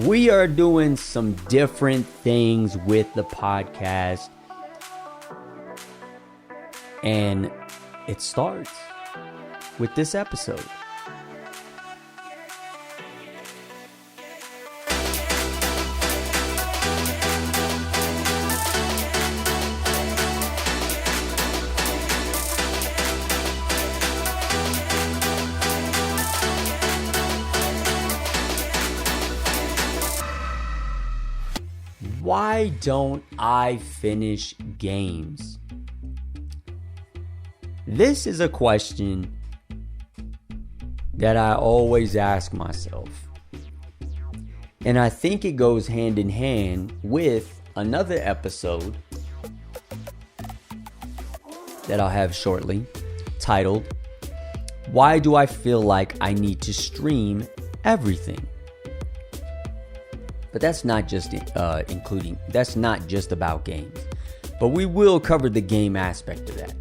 We are doing some different things with the podcast, and it starts with this episode. Why don't I finish games? This is a question that I always ask myself. And I think it goes hand in hand with another episode that I'll have shortly, titled, Why Do I Feel Like I Need to Stream Everything? But that's not just that's not just about games. But we will cover the game aspect of that.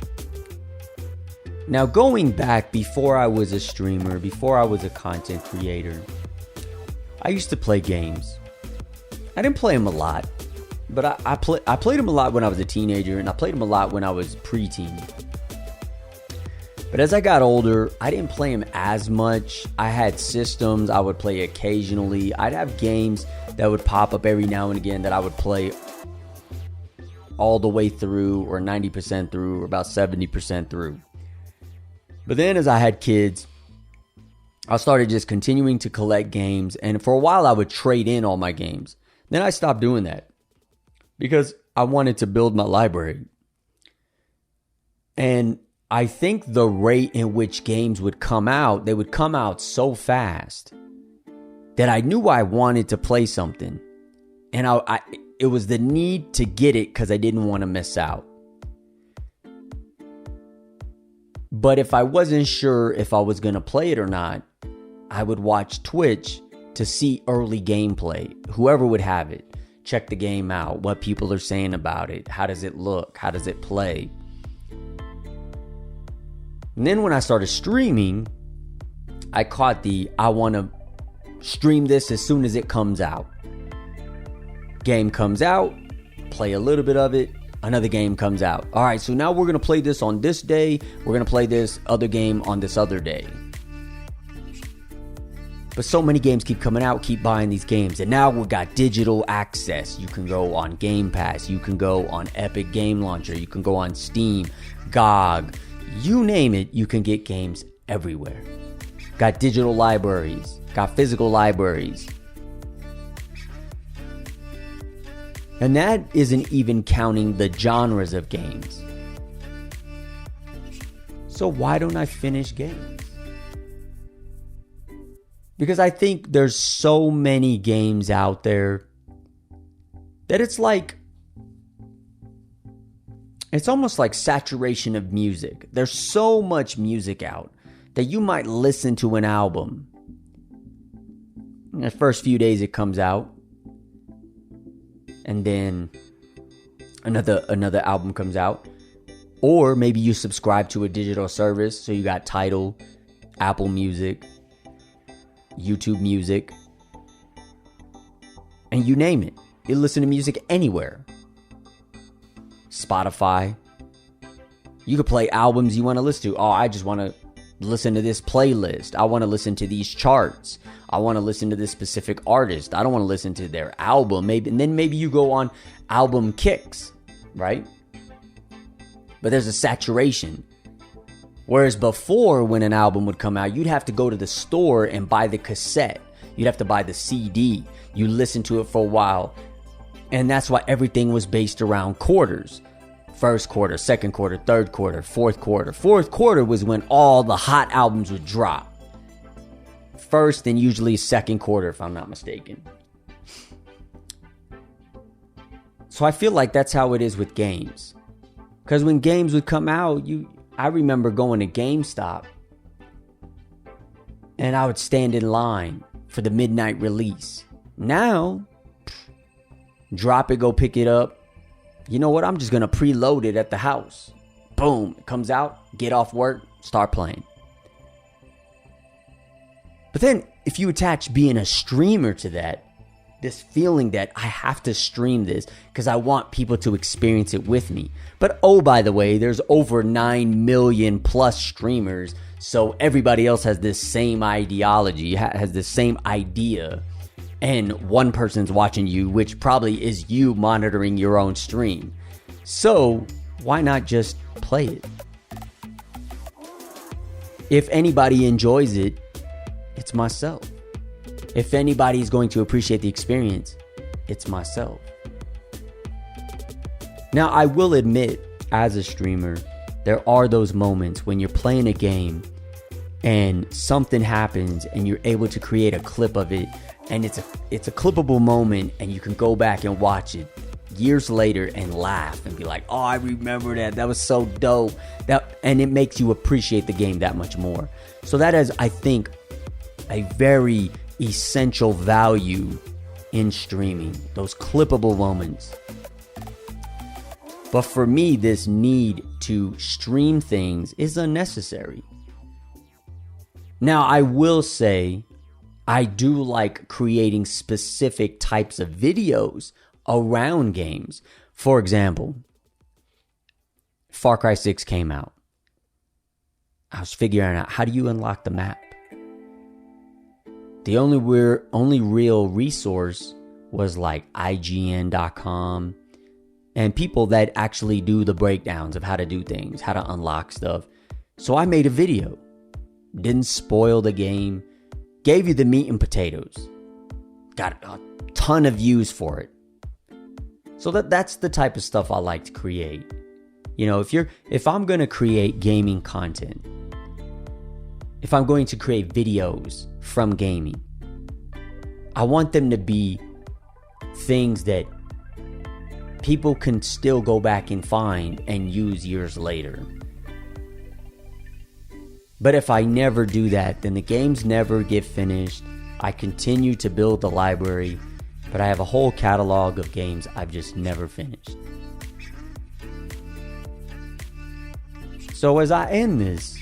Now, going back before I was a streamer, before I was a content creator, I used to play games. I didn't play them a lot, but I played them a lot when I was a teenager, and I played them a lot when I was preteen. But as I got older, I didn't play them as much. I had systems I would play occasionally. I'd have games that would pop up every now and again that I would play all the way through, or 90% through, or about 70% through. But then as I had kids, I started just continuing to collect games. And for a while, I would trade in all my games. Then I stopped doing that because I wanted to build my library. And I think the rate in which games would come out, they would come out so fast that I knew I wanted to play something. And it was the need to get it because I didn't want to miss out. But if I wasn't sure if I was going to play it or not, I would watch Twitch to see early gameplay. Whoever would have it. Check the game out. What people are saying about it. How does it look? How does it play? And then when I started streaming, I caught I want to stream this as soon as it comes out. Game comes out, play a little bit of it, another game comes out. All right, so now we're going to play this on this day. We're going to play this other game on this other day. But so many games keep coming out, keep buying these games. And now we've got digital access. You can go on Game Pass. You can go on Epic Game Launcher. You can go on Steam, GOG. You name it, you can get games everywhere. Got digital libraries, got physical libraries. And that isn't even counting the genres of games. So why don't I finish games? Because I think there's so many games out there that it's almost like saturation of music. There's so much music out that you might listen to an album. In the first few days it comes out, and then another album comes out. Or maybe you subscribe to a digital service, so you got Tidal, Apple Music, YouTube Music, and you name it. You listen to music anywhere. Spotify. You could play albums you want to listen to. Oh, I just want to listen to this playlist. I want to listen to these charts. I want to listen to this specific artist. I don't want to listen to their album. Maybe you go on album kicks, right? But there's a saturation. Whereas before, when an album would come out, you'd have to go to the store and buy the cassette. You'd have to buy the CD. You listen to it for a while. And that's why everything was based around quarters. First quarter, second quarter, third quarter, fourth quarter. Fourth quarter was when all the hot albums would drop. First and usually second quarter, if I'm not mistaken. So I feel like that's how it is with games. Because when games would come out, I remember going to GameStop and I would stand in line for the midnight release. Now, drop it, go pick it up. You know what? I'm just going to preload it at the house. Boom. It comes out, get off work, start playing. But then if you attach being a streamer to that, this feeling that I have to stream this because I want people to experience it with me. But oh, by the way, there's over 9 million plus streamers. So everybody else has this same ideology, has the same idea. And one person's watching you, which probably is you monitoring your own stream. So why not just play it? If anybody enjoys it, it's myself. If anybody's going to appreciate the experience, it's myself. Now, I will admit, as a streamer, there are those moments when you're playing a game and something happens and you're able to create a clip of it, and it's a clippable moment, and you can go back and watch it years later and laugh and be like, oh, I remember that. That was so dope. And it makes you appreciate the game that much more. So that is, I think, a very essential value in streaming, those clippable moments. But for me, this need to stream things is unnecessary. Now, I will say, I do like creating specific types of videos around games. For example, Far Cry 6 came out. I was figuring out, how do you unlock the map? The only real resource was like IGN.com and people that actually do the breakdowns of how to do things, how to unlock stuff. So I made a video. Didn't spoil the game. Gave you the meat and potatoes. Got a ton of views for it. So that's the type of stuff I like to create. You know, if I'm going to create gaming content, if I'm going to create videos from gaming, I want them to be things that people can still go back and find and use years later. But if I never do that, then the games never get finished. I continue to build the library, but I have a whole catalog of games I've just never finished. So as I end this,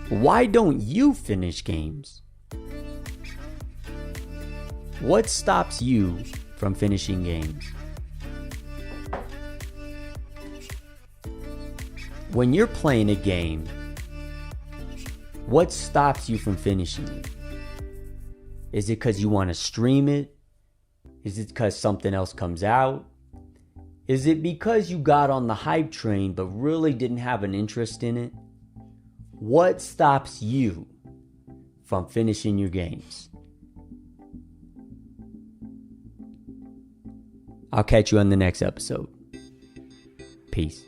why don't you finish games? What stops you from finishing games? When you're playing a game, what stops you from finishing it? Is it because you want to stream it? Is it because something else comes out? Is it because you got on the hype train but really didn't have an interest in it? What stops you from finishing your games? I'll catch you on the next episode. Peace.